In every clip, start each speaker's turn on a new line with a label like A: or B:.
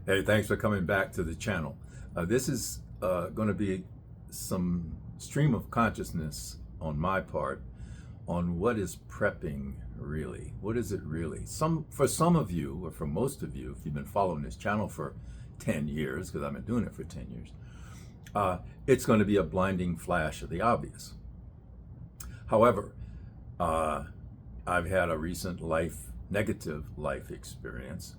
A: Hey, thanks for coming back to the channel. This is going to be some stream of consciousness on my part on what is prepping really. What is it really? For some of you, or for most of you, if you've been following this channel for 10 years, because I've been doing it for 10 years, it's going to be a blinding flash of the obvious. However, I've had a recent negative life experience.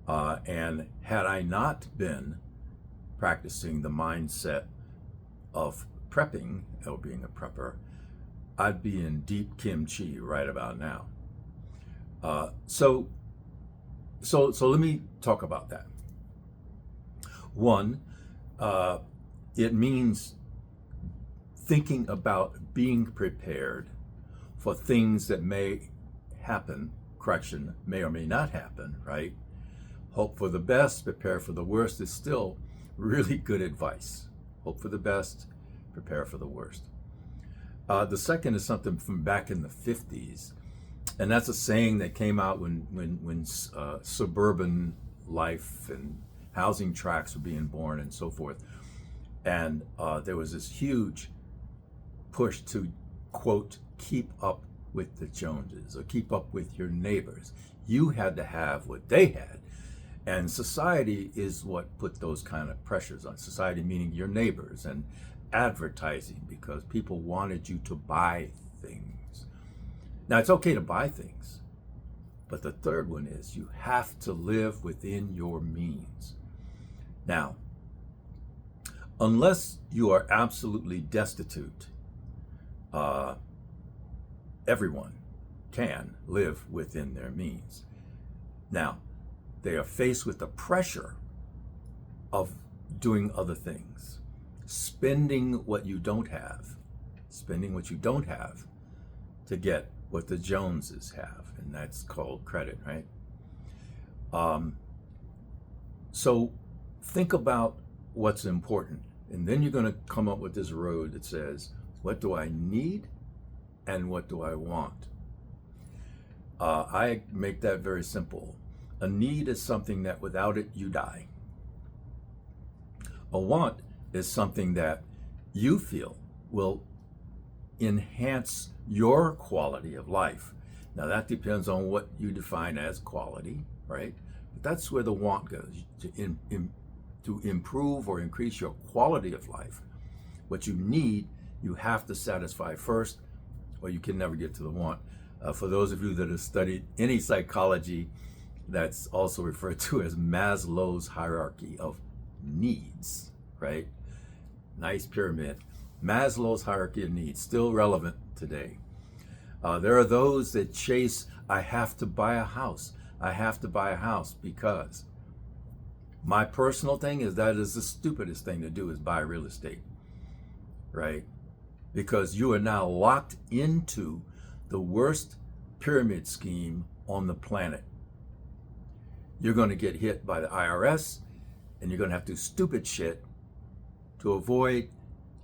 A: And had I not been practicing the mindset of prepping, or being a prepper, I'd be in deep kimchi right about now. So let me talk about that. One, it means thinking about being prepared for things that may happen, correction, may or may not happen, right? Hope for the best, prepare for the worst is still really good advice. Hope for the best, prepare for the worst. The second is something from back in the 50s, and that's a saying that came out when suburban life and housing tracts were being born and so forth. And there was this huge push to, quote, keep up with the Joneses, or keep up with your neighbors. You had to have what they had. And society is what put those kind of pressures on. Society meaning your neighbors, and advertising, because people wanted you to buy things. Now, it's okay to buy things, but the third one is you have to live within your means. Now, unless you are absolutely destitute, everyone can live within their means. Now, they are faced with the pressure of doing other things, spending what you don't have to get what the Joneses have, and that's called credit, right? So think about what's important, and then you're going to come up with this road that says, what do I need and what do I want? I make that very simple. A need is something that without it, you die. A want is something that you feel will enhance your quality of life. Now, that depends on what you define as quality, right? But that's where the want goes, to improve or increase your quality of life. What you need, you have to satisfy first, or you can never get to the want. For those of you that have studied any psychology, that's also referred to as Maslow's hierarchy of needs, right? Nice pyramid. Maslow's hierarchy of needs, still relevant today. There are those that chase, I have to buy a house. I have to buy a house because my personal thing is that is the stupidest thing to do, is buy real estate, right? Because you are now locked into the worst pyramid scheme on the planet. You're going to get hit by the IRS, and you're going to have to do stupid shit to avoid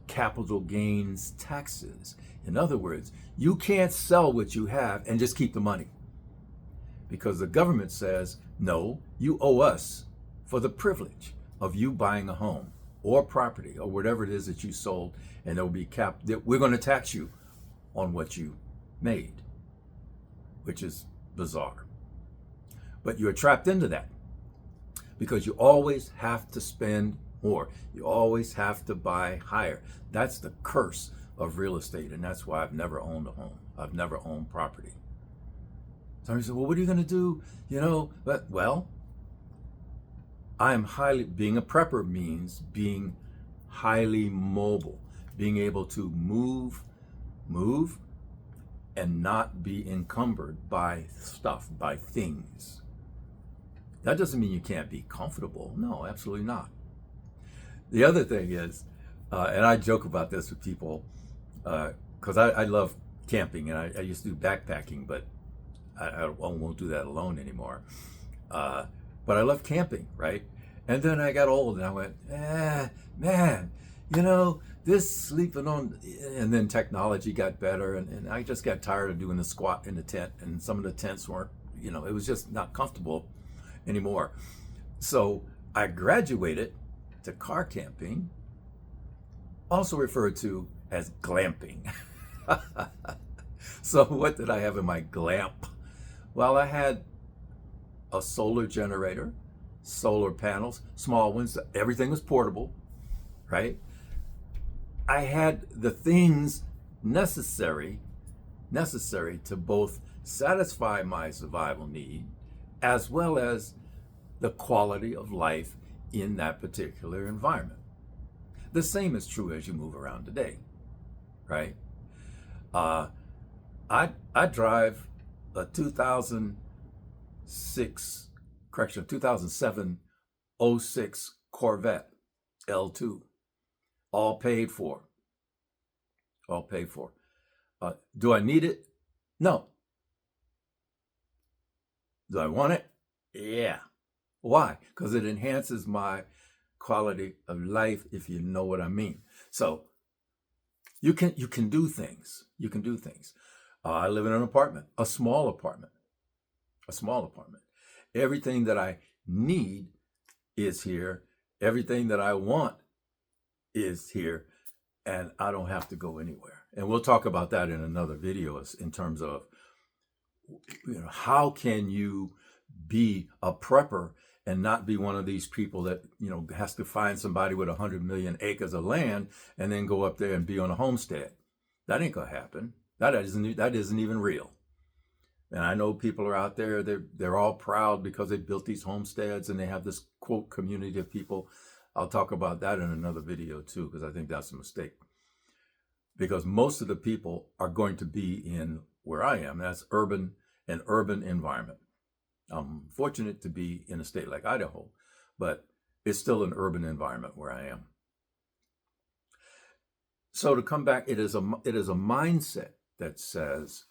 A: capital gains taxes. In other words, you can't sell what you have and just keep the money, because the government says, no, you owe us for the privilege of you buying a home or property or whatever it is that you sold, and there will be we're going to tax you on what you made, which is bizarre. But you're trapped into that because you always have to spend more. You always have to buy higher. That's the curse of real estate, and that's why I've never owned a home. I've never owned property. Somebody said, well, what are you going to do? Well, being a prepper means being highly mobile, being able to move, and not be encumbered by stuff, by things. That doesn't mean you can't be comfortable. No, absolutely not. The other thing is, and I joke about this with people, because I love camping, and I used to do backpacking, but I won't do that alone anymore. But I love camping, right? And then I got old, and I went, man, this sleeping on, and then technology got better, and I just got tired of doing the squat in the tent, and some of the tents weren't, it was just not comfortable anymore. So I graduated to car camping, also referred to as glamping. So what did I have in my glamp? Well, I had a solar generator, solar panels, small ones. Everything was portable, right? I had the things necessary to both satisfy my survival need as well as the quality of life in that particular environment. The same is true as you move around today, right? Uh, I drive a 2007 '06 Corvette L2, all paid for, all paid for. Do I need it? No. Do I want it? Yeah. Why? Because it enhances my quality of life, if you know what I mean. So you can do things. You can do things. I live in an apartment, a small apartment. Everything that I need is here. Everything that I want is here, and I don't have to go anywhere. And we'll talk about that in another video in terms of, how can you be a prepper and not be one of these people that, has to find somebody with 100 million acres of land and then go up there and be on a homestead. That ain't gonna happen. That isn't even real. And I know people are out there, they're all proud because they built these homesteads and they have this quote community of people. I'll talk about that in another video too, because I think that's a mistake. Because most of the people are going to be in where I am. That's an urban environment. I'm fortunate to be in a state like Idaho, but it's still an urban environment where I am. So to come back, it is a mindset that says,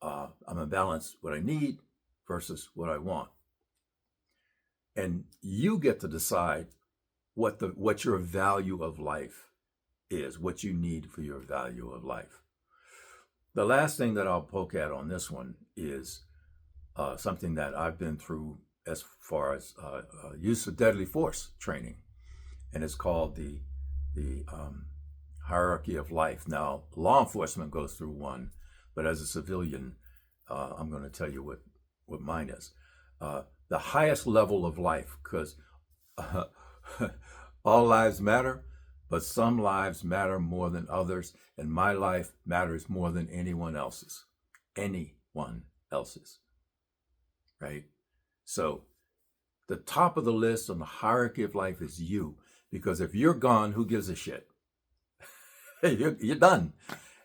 A: I'm gonna balance what I need versus what I want. And you get to decide what your value of life is, what you need for your value of life. The last thing that I'll poke at on this one is something that I've been through as far as use of deadly force training, and it's called the hierarchy of life. Now, law enforcement goes through one, but as a civilian, I'm going to tell you what mine is. The highest level of life, because all lives matter, but some lives matter more than others, and my life matters more than anyone else's. Anyone else's. Right? So the top of the list on the hierarchy of life is you, because if you're gone, who gives a shit? You're done.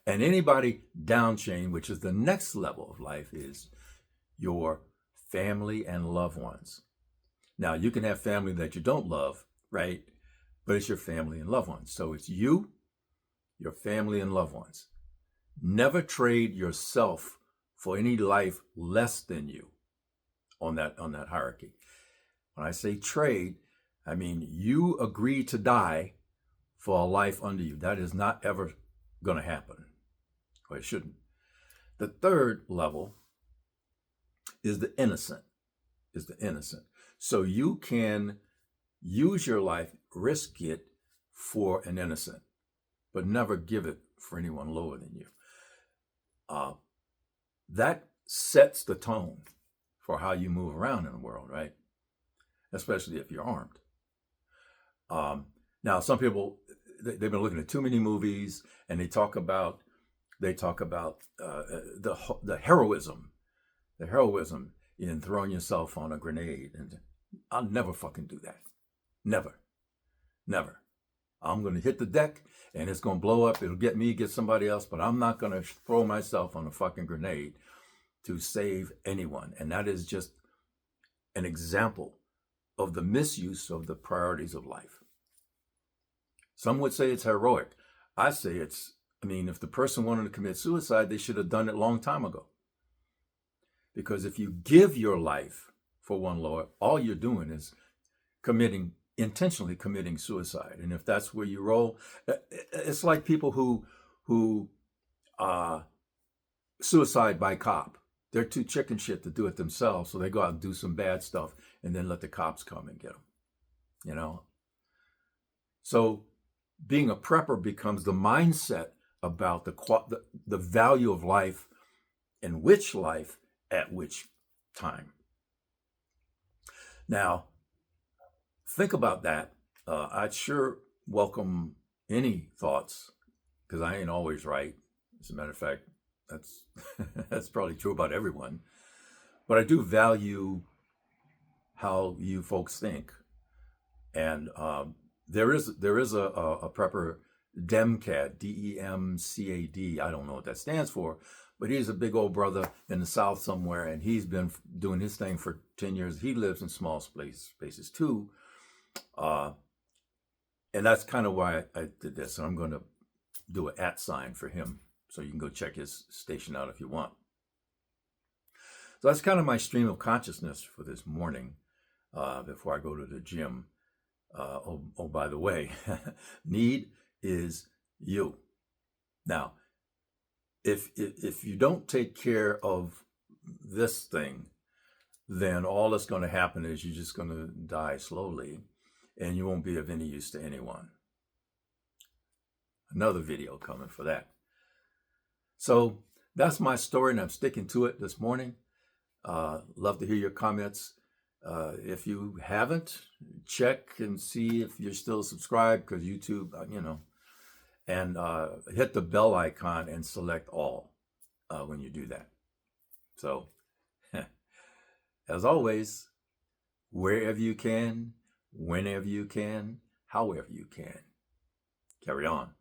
A: And anybody down chain, which is the next level of life, is your family and loved ones. Now, you can have family that you don't love, right? But it's your family and loved ones. So it's you, your family and loved ones. Never trade yourself for any life less than you on that hierarchy. When I say trade, I mean you agree to die for a life under you. That is not ever going to happen, or it shouldn't. The third level is the innocent. So you can use your life, risk it for an innocent, but never give it for anyone lower than you. That sets the tone for how you move around in the world, right? Especially if you're armed. Now, some people, they've been looking at too many movies, and they talk about the heroism in throwing yourself on a grenade. And I'll never fucking do that. Never. I'm going to hit the deck and it's going to blow up. It'll get me, get somebody else, but I'm not going to throw myself on a fucking grenade to save anyone. And that is just an example of the misuse of the priorities of life. Some would say it's heroic. I say if the person wanted to commit suicide, they should have done it a long time ago. Because if you give your life for one Lord, all you're doing is intentionally committing suicide. And if that's where you roll, it's like people who suicide by cop. They're too chicken shit to do it themselves, so they go out and do some bad stuff and then let the cops come and get them. you know. So being a prepper becomes the mindset about the value of life and which life at which time. Now, think about that. I'd sure welcome any thoughts because I ain't always right. As a matter of fact, that's that's probably true about everyone. But I do value how you folks think, and there is a prepper, DEMCAD, DEMCAD. I don't know what that stands for, but he's a big old brother in the South somewhere, and he's been doing his thing for 10 years. He lives in small spaces too, uh, and that's kind of why I did this. And I'm going to do an @ for him, so you can go check his station out if you want. So that's kind of my stream of consciousness for this morning before I go to the gym. Oh, by the way, need is you. Now, if you don't take care of this thing, then all that's going to happen is you're just going to die slowly, and you won't be of any use to anyone. Another video coming for that. So that's my story, and I'm sticking to it this morning. Love to hear your comments. If you haven't, check and see if you're still subscribed, because YouTube, and hit the bell icon and select all when you do that. So, as always, wherever you can, whenever you can, however you can, carry on.